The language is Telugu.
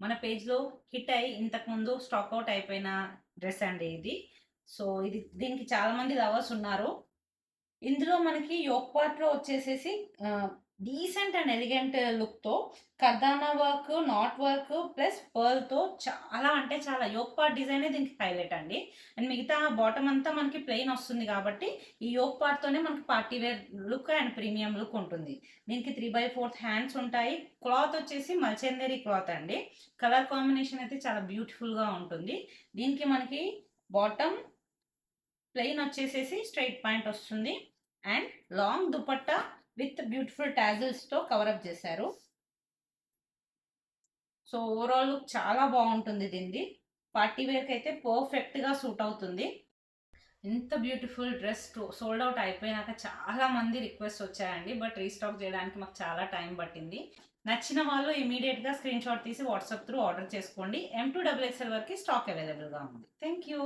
మన పేజ్లో హిట్ అయ్యి ఇంతకుముందు స్టాక్ అవుట్ అయిపోయిన డ్రెస్ అండి ఇది. సో దీనికి చాలా మంది లవర్స్ ఉన్నారు. ఇందులో మనకి యోక్ పార్ట్‌లో వచ్చేసేసి డీసెంట్ అండ్ ఎలిగెంట్ లుక్‌తో కర్దానా వర్క్, నాట్ వర్క్ ప్లస్ పర్ల్‌తో చాలా అంటే చాలా యోక్ పార్ట్ డిజైనే దీనికి హైలైట్ అండి. అండ్ మిగతా బాటమ్ అంతా మనకి ప్లెయిన్ వస్తుంది కాబట్టి ఈ యోక్ పార్ట్‌తోనే మనకి party wear look and premium look ఉంటుంది. దీనికి 3/4 హ్యాండ్స్ ఉంటాయి. క్లాత్ వచ్చేసి మల్చందేరి క్లాత్ అండి. కలర్ కాంబినేషన్ అయితే చాలా బ్యూటిఫుల్‌గా ఉంటుంది. దీనికి మనకి బాటమ్ ప్లెయిన్ వచ్చేసేసి స్ట్రైట్ పాయింట్ వస్తుంది and long dupatta with beautiful tassels తో కవరప్ చేశారు. సో ఓవరాల్ లుక్ చాలా బాగుంటుంది దీనిది. పార్టీ వేర్ కి అయితే పర్ఫెక్ట్ గా సూట్ అవుతుంది. ఇంత బ్యూటిఫుల్ డ్రెస్ సోల్డ్ అవుట్ అయిపోయినాక చాలా మంది రిక్వెస్ట్ వచ్చాయండి. బట్ రీస్టాక్ చేయడానికి మాకు చాలా టైం పట్టింది. నచ్చిన వాళ్ళు ఇమీడియట్ గా స్క్రీన్ షాట్ తీసి వాట్సాప్ త్రూ ఆర్డర్ చేసుకోండి. M2XXL వరకు స్టాక్ అవైలబుల్ గా ఉంది. Thank you.